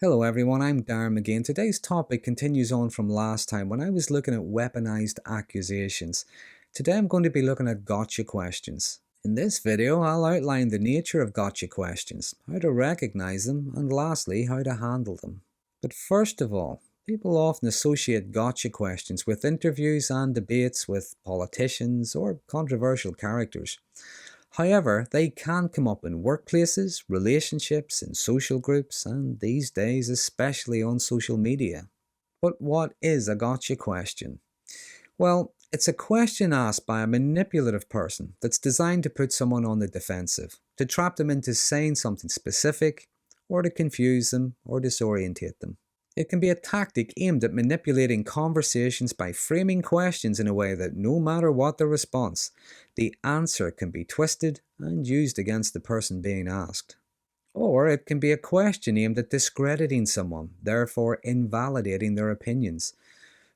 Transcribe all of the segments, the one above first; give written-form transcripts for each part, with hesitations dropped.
Hello everyone, I'm Darren Magee, and today's topic continues on from last time when I was looking at weaponized accusations. Today I'm going to be looking at gotcha questions. In this video, I'll outline the nature of gotcha questions, how to recognize them, and lastly, how to handle them. But first of all, people often associate gotcha questions with interviews and debates with politicians or controversial characters. However, they can come up in workplaces, relationships, in social groups, and these days especially on social media. But what is a gotcha question? Well, it's a question asked by a manipulative person that's designed to put someone on the defensive, to trap them into saying something specific, or to confuse them or disorientate them. It can be a tactic aimed at manipulating conversations by framing questions in a way that no matter what the response, the answer can be twisted and used against the person being asked. Or it can be a question aimed at discrediting someone, therefore invalidating their opinions.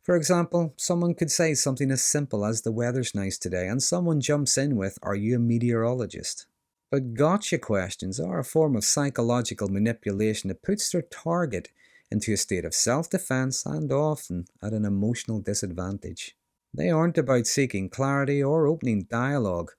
For example, someone could say something as simple as "the weather's nice today," and someone jumps in with "are you a meteorologist?" But gotcha questions are a form of psychological manipulation that puts their target into a state of self-defense and often at an emotional disadvantage. They aren't about seeking clarity or opening dialogue.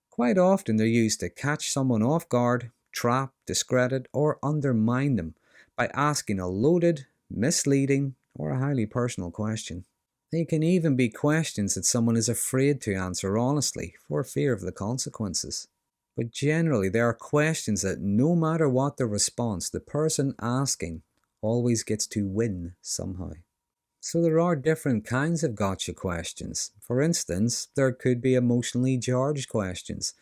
Quite often they're used to catch someone off guard, trap, discredit, or undermine them by asking a loaded, misleading, or a highly personal question. They can even be questions that someone is afraid to answer honestly for fear of the consequences. But generally, they are questions that no matter what the response, the person asking always gets to win somehow. So there are different kinds of gotcha questions. For instance, there could be emotionally charged questions.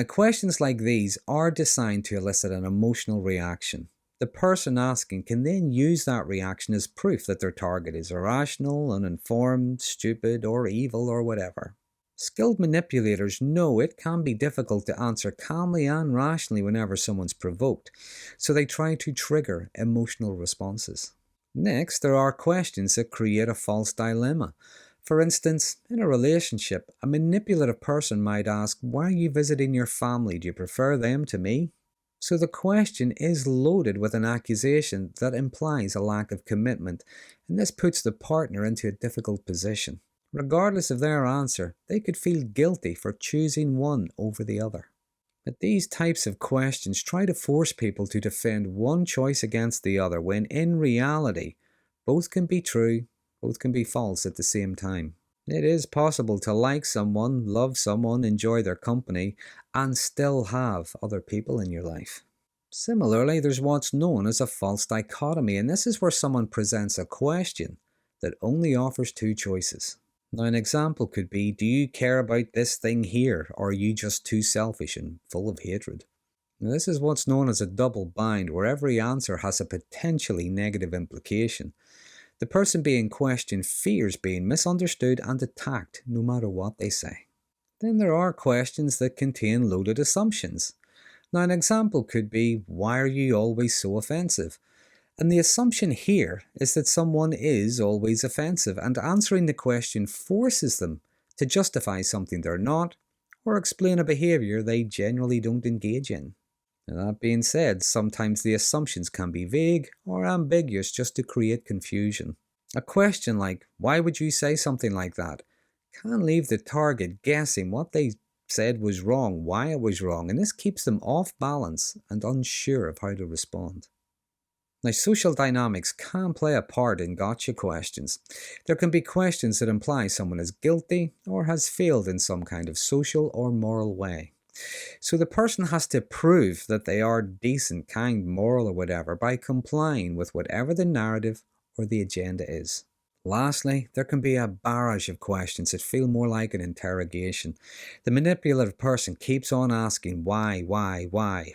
Questions like these are designed to elicit an emotional reaction. The person asking can then use that reaction as proof that their target is irrational, uninformed, stupid, or evil, or whatever. Skilled manipulators know it can be difficult to answer calmly and rationally whenever someone's provoked, so they try to trigger emotional responses. Next, there are questions that create a false dilemma. For instance, in a relationship, a manipulative person might ask, "Why are you visiting your family? Do you prefer them to me?" So the question is loaded with an accusation that implies a lack of commitment, and this puts the partner into a difficult position. Regardless of their answer, they could feel guilty for choosing one over the other. But these types of questions try to force people to defend one choice against the other, when in reality, both can be true, both can be false at the same time. It is possible to like someone, love someone, enjoy their company, and still have other people in your life. Similarly, there's what's known as a false dichotomy, and this is where someone presents a question that only offers two choices. Now, an example could be, "Do you care about this thing here, or are you just too selfish and full of hatred?" Now, this is what's known as a double bind, where every answer has a potentially negative implication. The person being questioned fears being misunderstood and attacked no matter what they say. Then there are questions that contain loaded assumptions. Now, an example could be, "Why are you always so offensive?" And the assumption here is that someone is always offensive, and answering the question forces them to justify something they're not, or explain a behavior they generally don't engage in. And that being said, sometimes the assumptions can be vague or ambiguous just to create confusion. A question like, "Why would you say something like that?" can leave the target guessing what they said was wrong, why it was wrong, and this keeps them off balance and unsure of how to respond. Now, social dynamics can play a part in gotcha questions. There can be questions that imply someone is guilty or has failed in some kind of social or moral way. So the person has to prove that they are decent, kind, moral, or whatever by complying with whatever the narrative or the agenda is. Lastly, there can be a barrage of questions that feel more like an interrogation. The manipulative person keeps on asking why,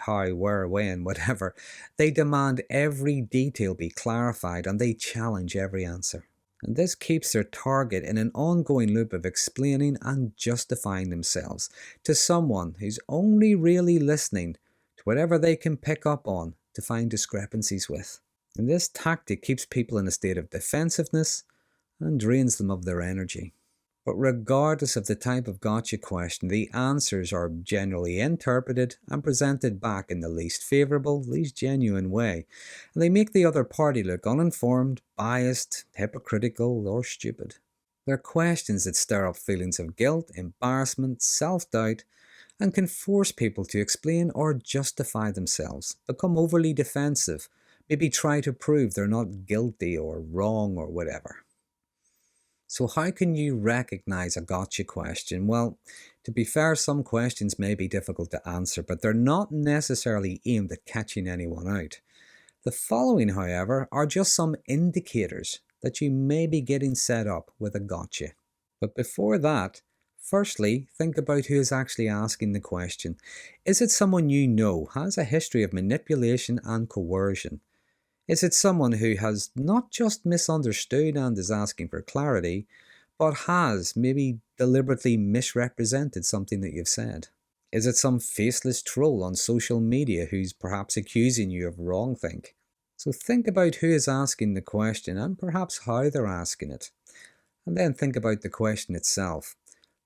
how, where, when, whatever. They demand every detail be clarified and they challenge every answer. And this keeps their target in an ongoing loop of explaining and justifying themselves to someone who's only really listening to whatever they can pick up on to find discrepancies with. And this tactic keeps people in a state of defensiveness and drains them of their energy. But regardless of the type of gotcha question, the answers are generally interpreted and presented back in the least favourable, least genuine way, and they make the other party look uninformed, biased, hypocritical, or stupid. They're questions that stir up feelings of guilt, embarrassment, self-doubt, and can force people to explain or justify themselves, become overly defensive, maybe try to prove they're not guilty or wrong or whatever. So how can you recognize a gotcha question? Well, to be fair, some questions may be difficult to answer, but they're not necessarily aimed at catching anyone out. The following, however, are just some indicators that you may be getting set up with a gotcha. But before that, firstly, think about who is actually asking the question. Is it someone you know has a history of manipulation and coercion? Is it someone who has not just misunderstood and is asking for clarity, but has maybe deliberately misrepresented something that you've said? Is it some faceless troll on social media who's perhaps accusing you of wrongthink? So think about who is asking the question and perhaps how they're asking it. And then think about the question itself.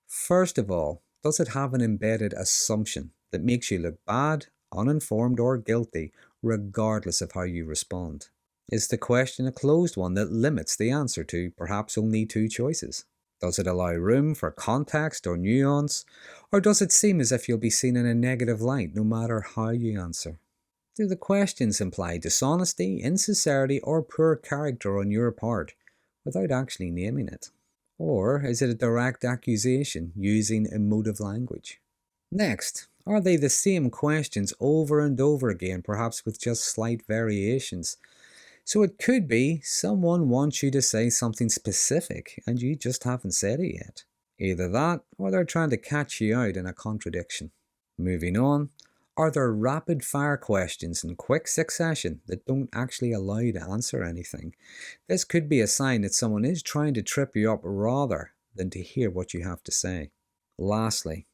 First of all, does it have an embedded assumption that makes you look bad, uninformed, or guilty, regardless of how you respond? Is the question a closed one that limits the answer to perhaps only two choices? Does it allow room for context or nuance? Or does it seem as if you'll be seen in a negative light no matter how you answer? Do the questions imply dishonesty, insincerity, or poor character on your part without actually naming it? Or is it a direct accusation using emotive language? Next, are they the same questions over and over again, perhaps with just slight variations? So it could be someone wants you to say something specific and you just haven't said it yet. Either that, or they're trying to catch you out in a contradiction. Moving on, are there rapid fire questions in quick succession that don't actually allow you to answer anything? This could be a sign that someone is trying to trip you up rather than to hear what you have to say. Lastly,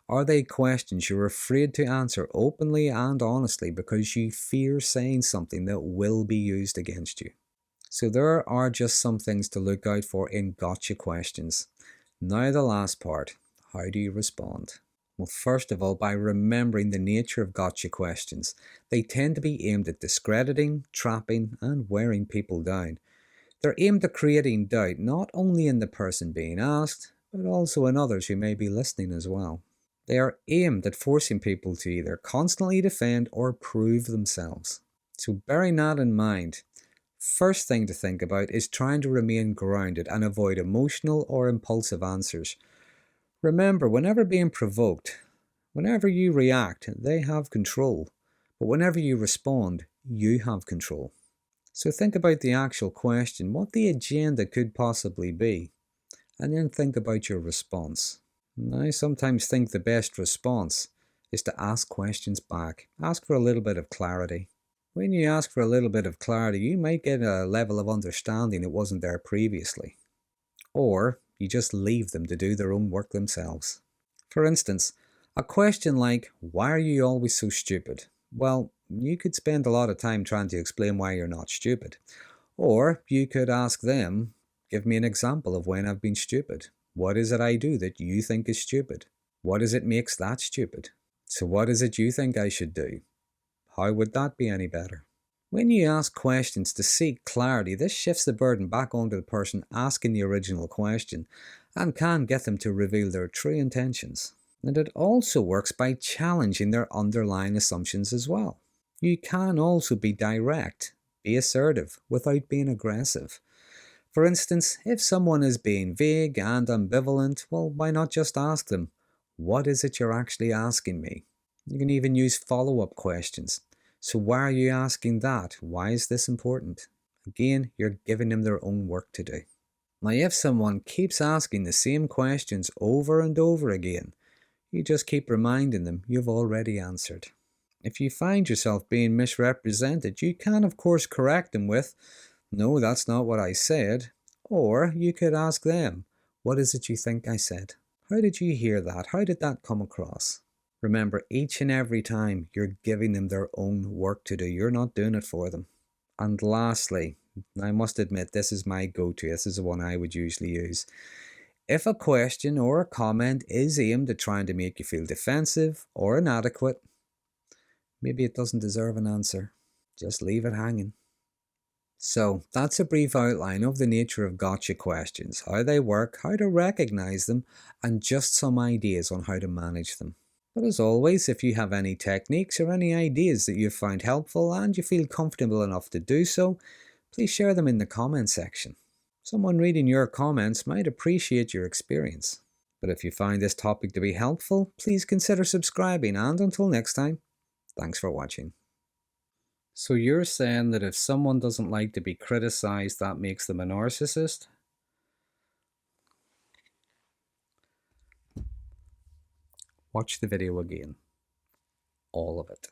are they questions you're afraid to answer openly and honestly because you fear saying something that will be used against you? So there are just some things to look out for in gotcha questions. Now the last part, how do you respond? Well, first of all, by remembering the nature of gotcha questions. They tend to be aimed at discrediting, trapping, and wearing people down. They're aimed at creating doubt not only in the person being asked, but also in others who may be listening as well. They are aimed at forcing people to either constantly defend or prove themselves. So bearing that in mind, first thing to think about is trying to remain grounded and avoid emotional or impulsive answers. Remember, whenever being provoked, whenever you react, they have control. But whenever you respond, you have control. So think about the actual question, what the agenda could possibly be, and then think about your response. And I sometimes think the best response is to ask questions back. Ask for a little bit of clarity. When you ask for a little bit of clarity, you might get a level of understanding that wasn't there previously. Or you just leave them to do their own work themselves. For instance, a question like, why are you always so stupid? Well, you could spend a lot of time trying to explain why you're not stupid. Or you could ask them, give me an example of when I've been stupid. What is it I do that you think is stupid? What is it makes that stupid? So what is it you think I should do? How would that be any better? When you ask questions to seek clarity, this shifts the burden back onto the person asking the original question and can get them to reveal their true intentions. And it also works by challenging their underlying assumptions as well. You can also be direct, be assertive, without being aggressive. For instance, if someone is being vague and ambivalent, well, why not just ask them, what is it you're actually asking me? You can even use follow-up questions. So why are you asking that? Why is this important? Again, you're giving them their own work to do. Now, if someone keeps asking the same questions over and over again, you just keep reminding them you've already answered. If you find yourself being misrepresented, you can of course correct them with, no, that's not what I said. Or you could ask them, what is it you think I said? How did you hear that? How did that come across? Remember, each and every time you're giving them their own work to do. You're not doing it for them. And lastly, I must admit, this is my go-to. This is the one I would usually use. If a question or a comment is aimed at trying to make you feel defensive or inadequate, maybe it doesn't deserve an answer. Just leave it hanging. So that's a brief outline of the nature of gotcha questions, how they work, how to recognize them, and just some ideas on how to manage them. But as always, if you have any techniques or any ideas that you've found helpful and you feel comfortable enough to do so, please share them in the comment section. Someone reading your comments might appreciate your experience. But if you find this topic to be helpful, please consider subscribing, and until next time, thanks for watching. So you're saying that if someone doesn't like to be criticized, that makes them a narcissist? Watch the video again. All of it.